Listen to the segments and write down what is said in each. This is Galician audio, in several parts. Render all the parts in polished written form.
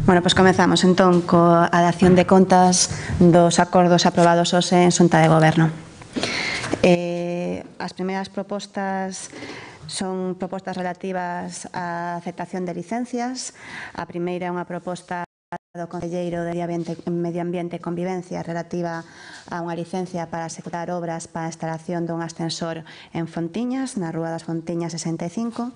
Bueno, pois comezamos entón coa dación de contas dos acordos aprobados hoxe en Xunta de Goberno. As primeiras propostas son propostas relativas á aceptación de licencias. A primeira é unha proposta do Conselleiro de Medio Ambiente e Convivencia relativa a unha licencia para executar obras para a instalación dun ascensor en Fontiñas, na Rúa das Fontiñas 65.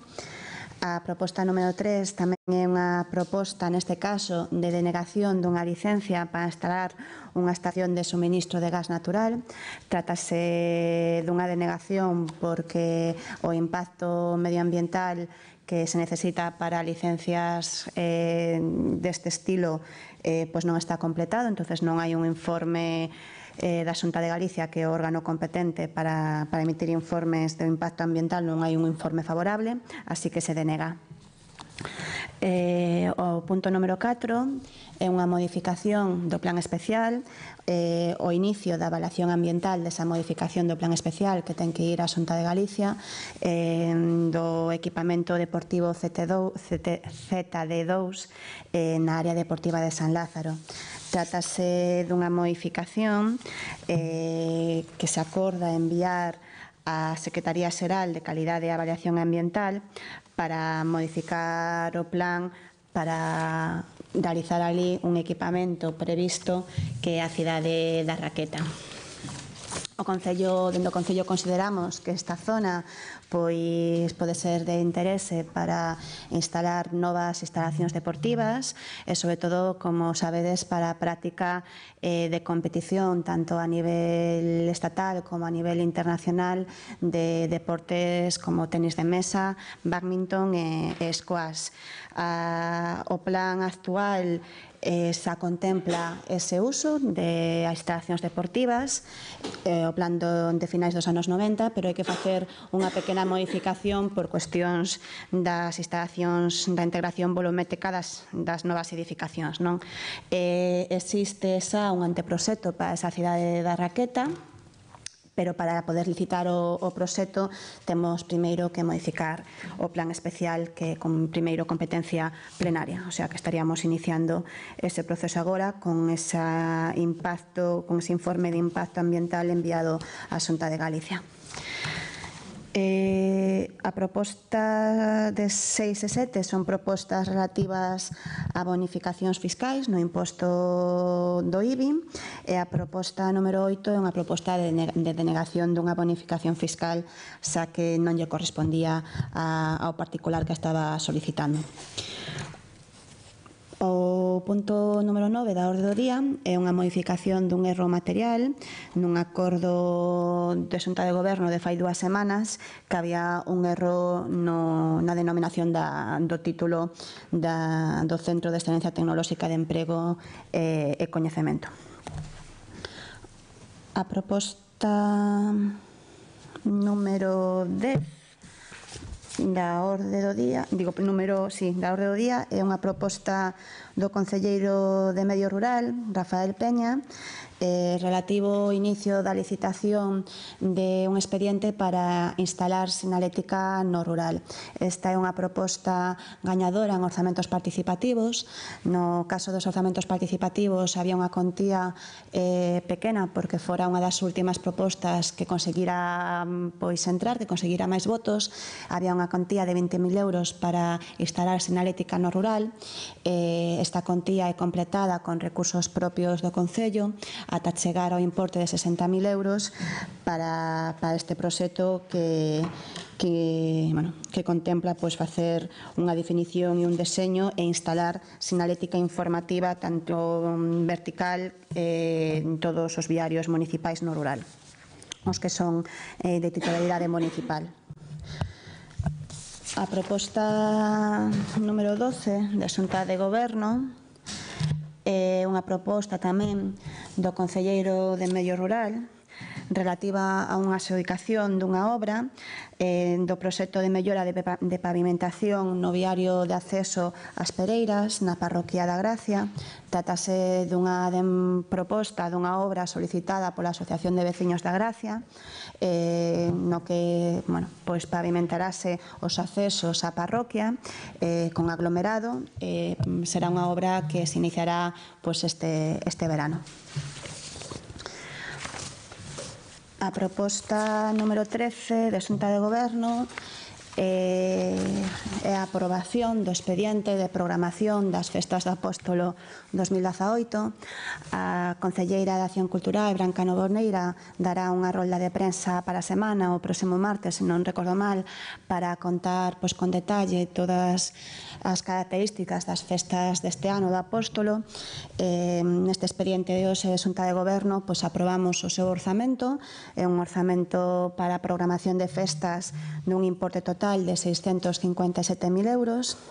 A proposta número 3 tamén é unha proposta, neste caso, de denegación dunha licencia para instalar unha estación de suministro de gas natural. Trátase dunha denegación porque o impacto medioambiental que se necesita para licencias deste estilo pois non está completado, entonces non hai un informe da Xunta de Galicia, que é o órgano competente para emitir informes de impacto ambiental, non hai un informe favorable, así que se denega. O punto número 4 é unha modificación do plan especial, o inicio da avaliación ambiental desa modificación do plan especial que ten que ir á Xunta de Galicia do equipamento deportivo ZD2 na área deportiva de San Lázaro. Trátase dunha modificación que se acorda enviar á Secretaría Xeral de Calidade e Avaliación Ambiental para modificar o plan para realizar ali un equipamento previsto que é a cidade da Raqueta. Dentro do Concello consideramos que esta zona pois pode ser de interese para instalar novas instalacións deportivas e, sobre todo, como sabedes, para a práctica de competición tanto a nivel estatal como a nivel internacional de deportes como tenis de mesa, badminton e squash. O plan actual xa contempla ese uso de instalacións deportivas, o plan de finais dos anos 90, pero hai que facer unha pequena modificación por cuestións das instalacións da integración volumétrica das novas edificacións. Existe xa un anteproxecto para esa cidade da Raqueta, pero para poder licitar o proxecto temos primeiro que modificar o plan especial, que con primeiro competencia plenaria, o sea que estaríamos iniciando ese proceso agora con ese informe de impacto ambiental enviado á Xunta de Galicia. A proposta de 6 e 7 son propostas relativas a bonificacións fiscais no imposto do IBI e a proposta número 8 é unha proposta de denegación dunha bonificación fiscal xa que non lle correspondía ao particular que estaba solicitando. O punto número 9 da orde do día é unha modificación dun erro material nun acordo de Xunta de Goberno de fai 2 semanas, que había un erro na denominación do título do Centro de Excelencia Tecnolóxica de Emprego e Coñecemento. A proposta número 10 da orde do día, é unha proposta do Concelleiro de Medio Rural, Rafael Peña, relativo ao inicio da licitación de un expediente para instalar sinalética no rural. Esta é unha proposta gañadora en orzamentos participativos. No caso dos orzamentos participativos había unha contía pequena porque fora unha das últimas propostas que conseguira entrar, que conseguira máis votos. Había unha contía de 20.000 euros para instalar sinalética no rural. Esta contía é completada con recursos propios do Concello ata chegar ao importe de 60.000 euros para este proxecto que contempla facer unha definición e un deseño e instalar sinalética informativa tanto vertical en todos os viarios municipais no rural, os que son de titularidade municipal. A proposta número 12 da Xunta de Goberno é unha proposta tamén do Concelleiro de Medio Rural relativa a unha adxudicación dunha obra do proxecto de mellora de pavimentación no viario de acceso ás Pereiras, na parroquia da Gracia. Trátase dunha proposta dunha obra solicitada pola Asociación de Veciños da Gracia no que pavimentarase os accesos á parroquia con aglomerado. Será unha obra que se iniciará este verano. A proposta número 13 de Xunta de Goberno é a aprobación do expediente de programación das Festas do Apóstolo 2018. A concelleira de Acción Cultural, Branca Novoneira, dará unha rolda de prensa para a semana o próximo martes, se non recordo mal, para contar con detalle todas as características das festas deste ano do Apóstolo. Neste expediente de hoxe de Xunta de Goberno aprobamos o seu orzamento. É un orzamento para a programación de festas nun importe total de 657.000 euros.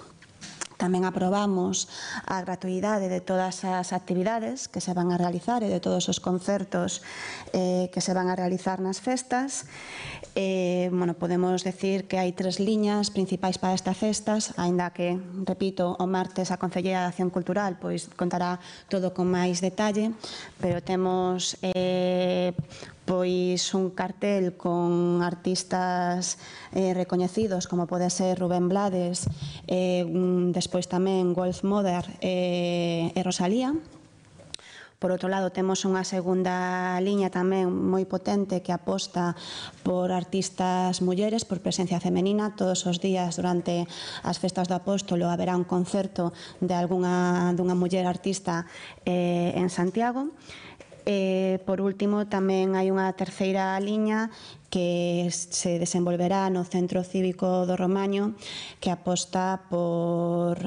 Tamén aprobamos a gratuidade de todas as actividades que se van a realizar e de todos os concertos que se van a realizar nas festas. Podemos decir que hai 3 liñas principais para estas festas, aínda que, repito, o martes a Concelleira de Acción Cultural contará todo con máis detalle, pero temos un cartel con artistas recoñecidos, como pode ser Rubén Blades, despois tamén Wolf Mother e Rosalía. Por outro lado, temos unha segunda liña tamén moi potente que aposta por artistas mulleres, por presencia femenina. Todos os días durante as festas do Apóstolo haberá un concerto de dunha muller artista en Santiago. Por último, tamén hai unha terceira liña que se desenvolverá no Centro Cívico do Romaño, que aposta por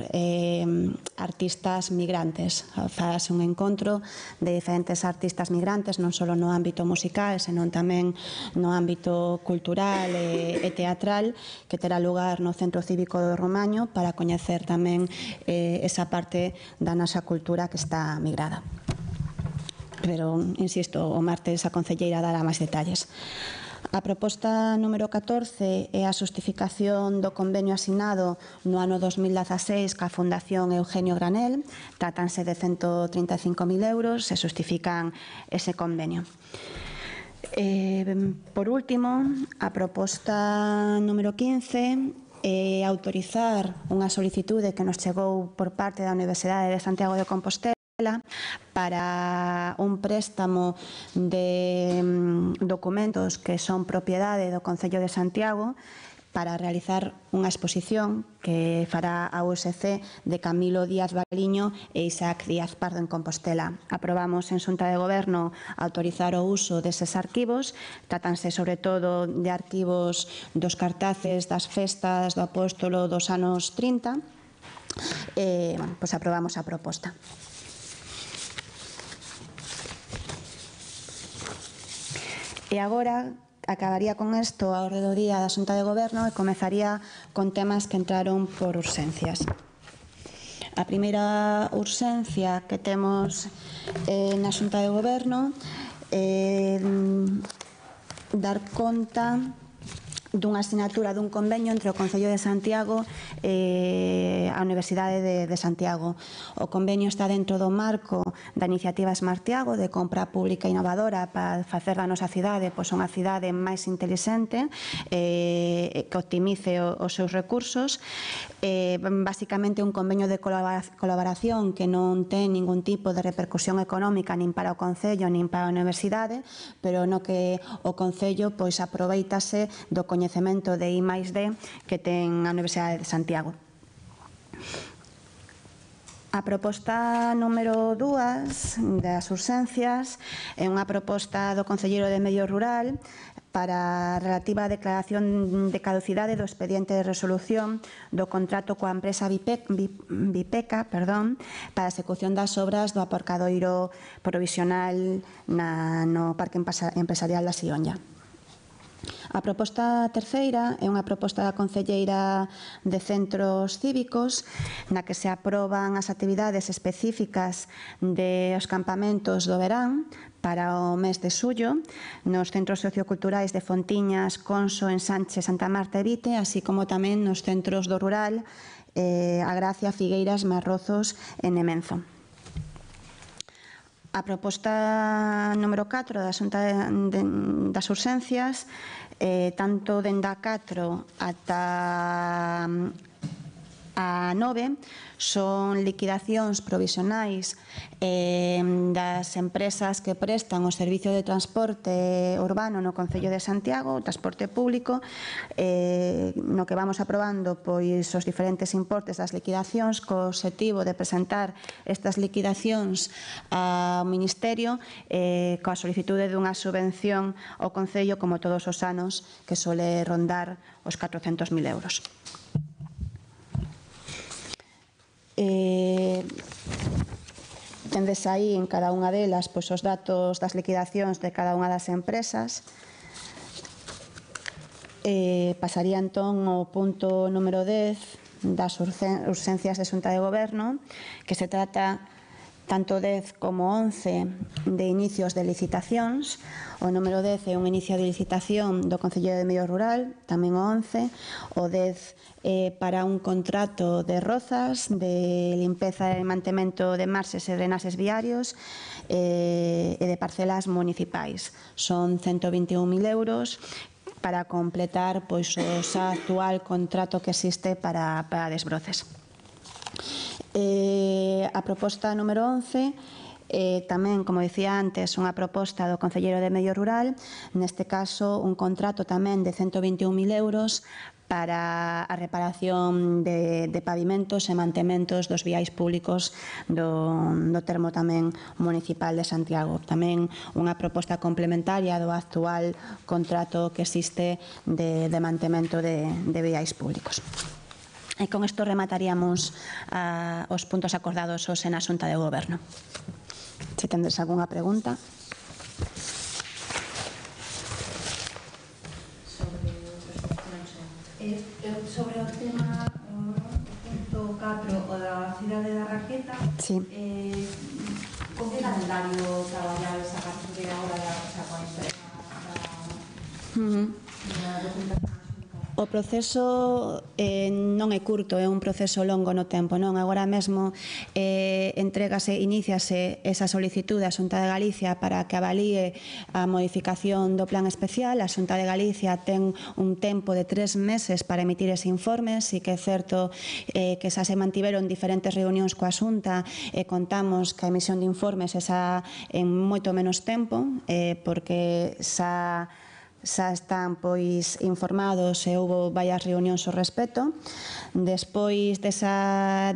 artistas migrantes. Farase un encontro de diferentes artistas migrantes, non só no ámbito musical, senón tamén no ámbito cultural e teatral, que terá lugar no Centro Cívico do Romaño, para coñecer tamén esa parte da nosa cultura que está migrada. Pero, insisto, o martes a concelleira dará máis detalles. A proposta número 14 é a xustificación do convenio asinado no ano 2016 ca Fundación Eugenio Granel. Tratanse de 135.000 euros, se xustifican ese convenio. Por último, a proposta número 15 é autorizar unha solicitude que nos chegou por parte da Universidade de Santiago de Compostela para un préstamo de documentos que son propiedade do Concello de Santiago para realizar unha exposición que fará a USC de Camilo Díaz Baliño e Isaac Díaz Pardo en Compostela. Aprobamos en Xunta de Goberno autorizar o uso deses arquivos. Tratanse sobre todo de arquivos dos cartaces das festas do Apóstolo dos anos 30. Aprobamos a proposta. E agora acabaría con isto a orde do día da Xunta de Goberno e comezaría con temas que entraron por urxencias. A primeira urxencia que temos na Xunta de Goberno é dar conta dunha asinatura dun convenio entre o Concello de Santiago e a Universidade de Santiago. O convenio está dentro do marco da iniciativa Smartiago de compra pública innovadora para facer da nosa cidade unha cidade máis intelixente que optimice os seus recursos. Basicamente un convenio de colaboración que non ten ningún tipo de repercusión económica nin para o Concello nin para a Universidade, pero no que o Concello aproveitase do coñecemento de I+D que ten a Universidade de Santiago. A proposta número 2 das urxencias é unha proposta do Concelleiro de Medio Rural para relativa a declaración de caducidade do expediente de resolución do contrato coa empresa Vipeca para a execución das obras do aparcadoiro provisional no Parque Empresarial da Sionlla. A proposta terceira é unha proposta da Concelleira de Centros Cívicos na que se aproban as actividades específicas dos campamentos do verán para o mes de xullo nos centros socioculturais de Fontiñas, Conso, Ensanche, Santa Marta e Vite, así como tamén nos centros do rural A Gracia, Figueiras, Marrozos e Nemenzo. A proposta número 4 da Xunta das Urxencias, tanto dende a 4 ata a 9, son liquidacións provisionais das empresas que prestan o servicio de transporte urbano no Concello de Santiago, o transporte público, no que vamos aprobando pois os diferentes importes das liquidacións co obxectivo de presentar estas liquidacións ao Ministerio coa solicitude dunha subvención ao Concello como todos os anos que sole rondar os 400.000 euros. Tendes aí en cada unha delas os datos das liquidacións de cada unha das empresas. Pasaría entón ao punto número 10 das urxencias de Xunta de Goberno, que se trata tanto 10 como 11 de inicios de licitacións. O número 10 é un inicio de licitación do Concello de Medio Rural, tamén o 11. O 10 para un contrato de rozas, de limpeza e mantemento de marxes e drenaxes viarios e de parcelas municipais. Son 121.000 euros para completar o actual contrato que existe para desbroces. A proposta número 11 tamén, como dicía antes, unha proposta do Concelleiro de Medio Rural, neste caso un contrato tamén de 121.000 euros para a reparación de pavimentos e mantementos dos viais públicos do termo tamén municipal de Santiago. Tamén unha proposta complementaria do actual contrato que existe de mantemento de viais públicos. E con isto remataríamos os puntos acordados hoxe na Xunta de Goberno. Se tendes algunha pregunta. Sobre o tema, o punto 4, o da cidade da Raqueta, con que calendario traballades a partir de agora coa empresa da documentación? O proceso non é curto, é un proceso longo no tempo, non? Agora mesmo iníciase esa solicitude á Xunta de Galicia para que avalíe a modificación do plan especial. A Xunta de Galicia ten un tempo de 3 meses para emitir ese informe. Si que é certo que xa se mantiveron diferentes reunións coa Xunta e contamos que a emisión de informes é xa en moito menos tempo, porque xa están informados e houve varias reunións ao respecto. Despois de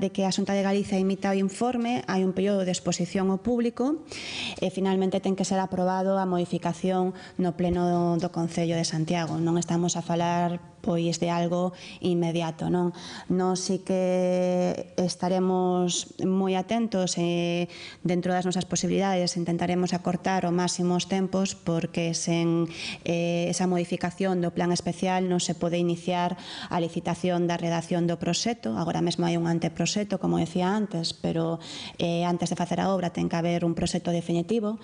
que a Xunta de Galicia emita o informe, hai un período de exposición ao público e finalmente ten que ser aprobado a modificación no pleno do Concello de Santiago. Non estamos a falar de algo inmediato, non? Nós sí que estaremos moi atentos e dentro das nosas posibilidades intentaremos acortar ao máximo os tempos, porque sen esa modificación do plan especial non se pode iniciar a licitación da redacción do proxecto. Agora mesmo hai un anteproxecto, como decía antes, pero antes de facer a obra ten que haber un proxecto definitivo.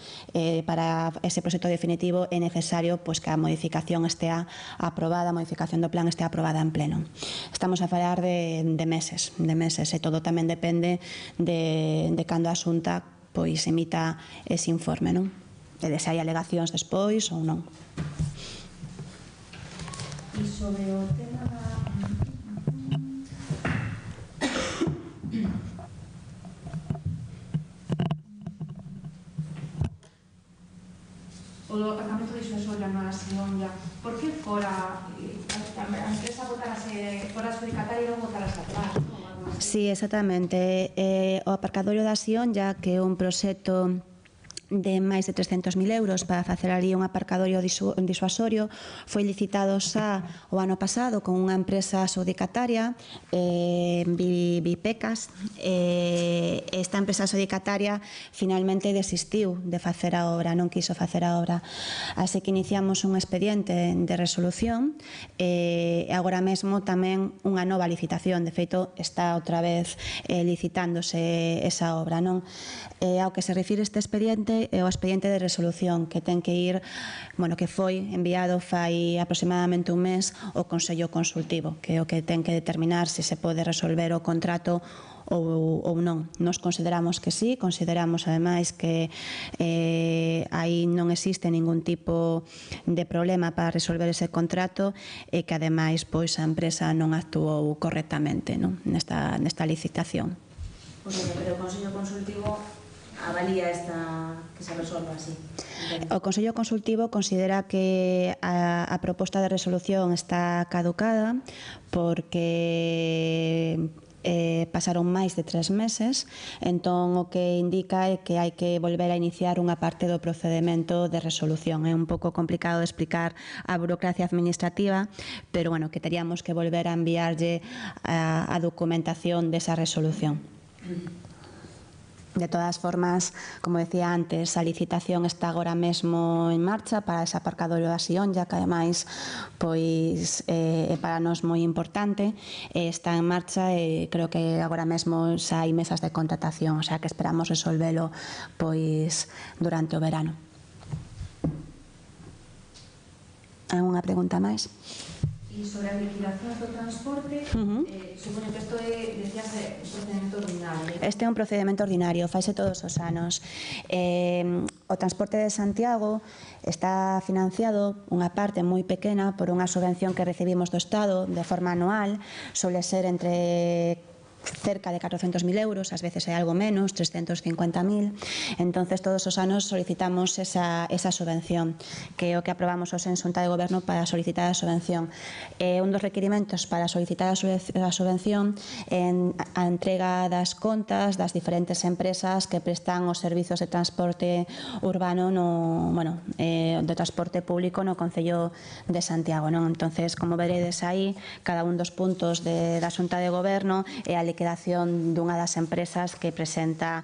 Para ese proxecto definitivo é necesario que a modificación estea aprobada, a modificación do plan estea aprobada en pleno. Estamos a falar de meses, e todo tamén depende de cando a Xunta emita ese informe, non? E de se hai alegacións despois ou non. E sobre o tema da... o do aparcamento disuasorio na Sion, por que fora a empresa botarase fora adjudicataria e non botarase atrás? Sí, exactamente. O aparcadorio da Sion, que é un proxecto de máis de 300.000 euros para facer ali un aparcadorio disuasorio, foi licitado xa o ano pasado con unha empresa adjudicataria, Bipecas. Esta empresa adjudicataria finalmente desistiu de facer a obra, non quiso facer a obra, así que iniciamos un expediente de resolución e agora mesmo tamén unha nova licitación. De feito, está outra vez licitándose esa obra, non? Ao que se refire este expediente, importante é o expediente de resolución que ten que ir, que foi enviado fai aproximadamente un mes ao Consello Consultivo, que é o que ten que determinar se se pode resolver o contrato ou non. Nos consideramos que sí, consideramos ademais que aí non existe ningún tipo de problema para resolver ese contrato e que ademais a empresa non actuou correctamente nesta licitación. Pero o Consello Consultivo avalía que se resolva así. O Consello Consultivo considera que a proposta de resolución está caducada porque pasaron máis de 3 meses, entón o que indica é que hai que volver a iniciar unha parte do procedemento de resolución. É un pouco complicado de explicar a burocracia administrativa, pero que teríamos que volver a enviarlle a documentación desa resolución. De todas formas, como decía antes, a licitación está agora mesmo en marcha para ese aparcadoiro da Sionlla, que ademais é para nós moi importante, está en marcha e creo que agora mesmo xa hai mesas de contratación, o sea que esperamos resolvelo durante o verano. Algunha pregunta máis? E sobre as liquidacións do transporte, supoño que isto é, decías, un procedimento ordinario. Este é un procedimento ordinario, faise todos os anos. O transporte de Santiago está financiado unha parte moi pequena por unha subvención que recibimos do Estado de forma anual, suele ser entre cerca de 400.000 euros, ás veces é algo menos, 350.000. Entonces todos os anos solicitamos esa subvención, que é o que aprobamos hoxe en Xunta de Goberno para solicitar a subvención. Un dos requirimentos para solicitar a subvención é a entrega das contas das diferentes empresas que prestan os servizos de transporte urbano de transporte público no Concello de Santiago. Entonces, como veredes aí, cada un dos puntos da Xunta de Goberno é a liquidación dunha das empresas que presenta,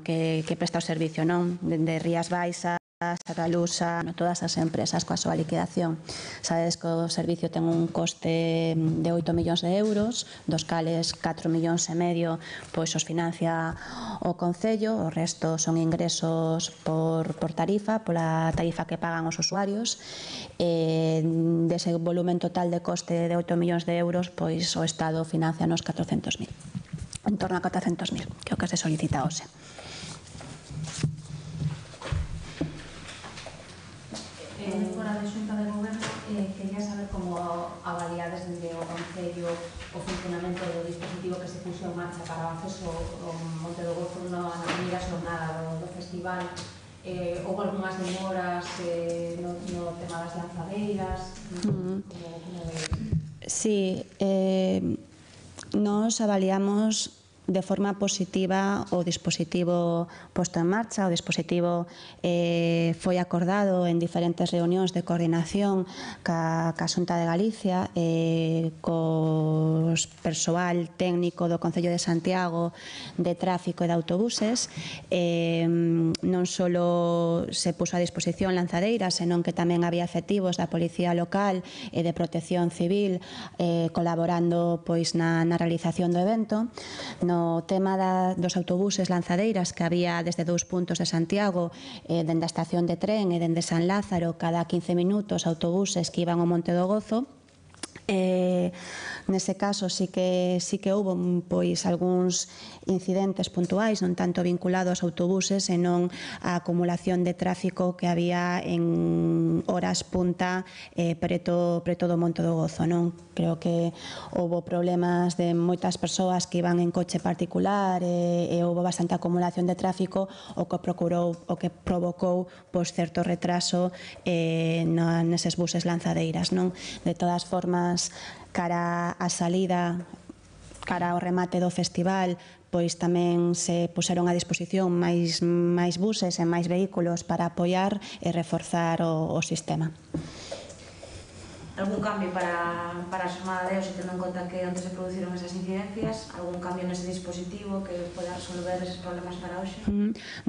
que presta o servicio, de Rías Baixas, Serralusa, todas as empresas coa súa liquidación. Sabedes que o servicio ten un coste de 8 millóns de euros, dos cales 4 millóns e medio os financia o Concello, o resto son ingresos por tarifa, pola tarifa que pagan os usuarios. Dese volumen total de coste de 8 millóns de euros, o Estado financia nos 400.000, en torno a 400.000, que é o que se solicita hoxe. Fora de Xunta de Goberno, quería saber como avaliades dende o Concello o funcionamento do dispositivo que se puxo en marcha para o acceso ao Monte do Gozo na primeira xornada do festival. Houve algunhas demoras no tema das lanzadeiras? Como veis? Sí, nos avaliamos de forma positiva o dispositivo posto en marcha. O dispositivo foi acordado en diferentes reunións de coordinación ca Xunta de Galicia, cos persoal técnico do Concello de Santiago de tráfico e de autobuses. Non só se puso a disposición lanzadeiras, senón que tamén había efectivos da Policía Local e de Protección Civil colaborando na realización do evento. No tema dos autobuses lanzadeiras, que había desde 2 puntos de Santiago, dende a estación de tren e dende San Lázaro, cada 15 minutos autobuses que iban ao Monte do Gozo. Nese caso sí que houve algúns incidentes puntuais, non tanto vinculados aos autobuses, senón a acumulación de tráfico que había en horas punta preto do Monte do Gozo. Creo que houve problemas de moitas persoas que iban en coche particular e houve bastante acumulación de tráfico, o que provocou certo retraso neses buses lanzadeiras. De todas formas, cara á salida, cara ao remate do festival, tamén se puseron a disposición máis buses e máis vehículos para apoiar e reforzar o sistema. algún cambio para a xornada de hoxe, tendo en conta que onte se produciron esas incidencias, algún cambio nese dispositivo que poda resolver eses problemas para hoxe?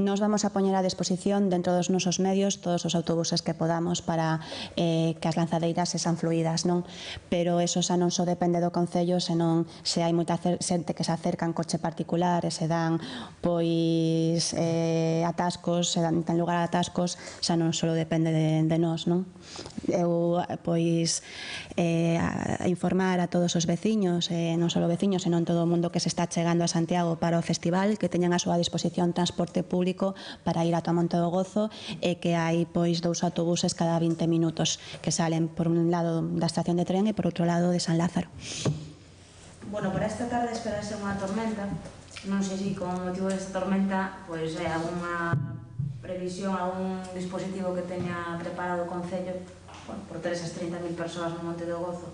Nos vamos a poñer a disposición dentro dos nosos medios todos os autobuses que podamos para que as lanzadeiras sexan fluídas, non? Pero eso xa non só depende do Concello, senón se hai moita xente que se acerca en coche particular e se dan pois atascos, se ten lugar a atascos, xa non só depende de nós, non? Eu pois informar a todos os veciños, non só veciños, senón todo o mundo que se está chegando a Santiago para o festival, que teñan a súa disposición transporte público para ir ata Monte do Gozo e que hai pois 2 autobuses cada 20 minutos que salen por un lado da estación de tren e por outro lado de San Lázaro. Bueno, para esta tarde esperase unha tormenta. Non sei se con motivo desta tormenta pois hai algunha previsión, algún dispositivo que teña preparado o Concello por ter esas 30.000 persoas no Monte do Gozo.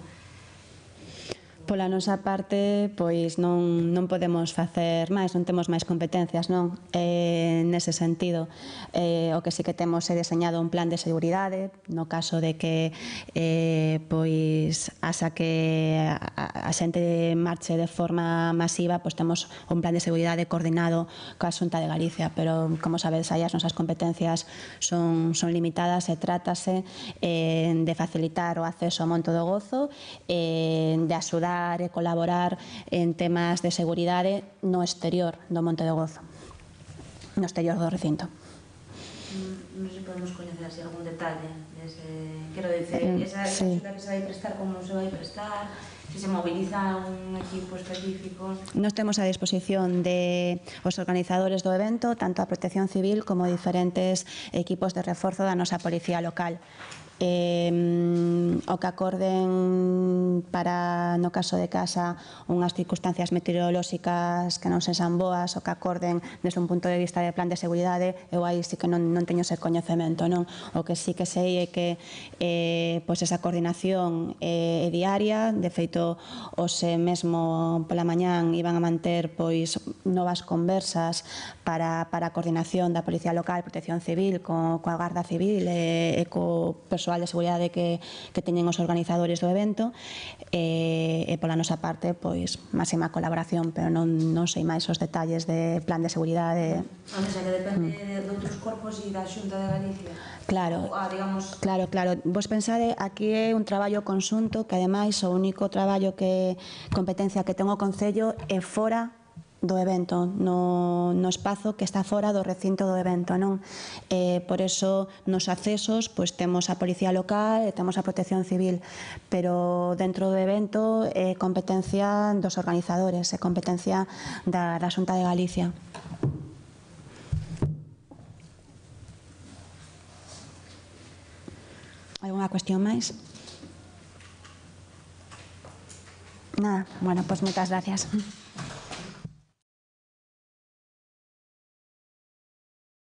Pola nosa parte, pois non podemos facer máis, non temos máis competencias, non? Nese sentido, o que sí que temos é deseñado un plan de seguridade, no caso de que pois asa que a xente marche de forma masiva, pois temos un plan de seguridade coordinado coa Xunta de Galicia, pero como sabedes, aí as nosas competencias son limitadas e trátase de facilitar o acceso ao Monte do Gozo, de axudar e colaborar en temas de seguridade no exterior do Monte do Gozo, no exterior do recinto. Non sei se podemos coñecer así algún detalle quero dicir, esa axuda que se vai prestar, como se vai prestar, se se moviliza un equipo específico. Nos temos a disposición de os organizadores do evento, tanto a Protección Civil como diferentes equipos de reforzo da nosa policía local. O que acorden para, no caso de casa, unhas circunstancias meteorolóxicas que non sexan boas, o que acorden desde un punto de vista de plan de seguridade, eu aí sí que non teño ese coñecemento, non? O que sí que sei é que pois esa coordinación é diaria, de feito, hoxe mesmo pola mañán iban a manter pois novas conversas para a coordinación da Policía Local, Protección Civil, coa Garda Civil e co persoal de seguridade que teñen os organizadores do evento, e pola nosa parte, pois, máxima colaboración, pero non sei máis os detalles de plan de seguridade. O sea, que depende de outros corpos e da Xunta de Galicia. Claro, claro. Vos pensade, aquí é un traballo conxunto que, ademais, o único traballo competencia que ten o Concello é fora do evento, no espazo que está fora do recinto do evento, non? Por eso, nos accesos, pois temos a Policía Local e temos a Protección Civil, pero dentro do evento é competencia dos organizadores, é competencia da Xunta de Galicia. Alguna cuestión máis? Nada, bueno, pois moitas gracias.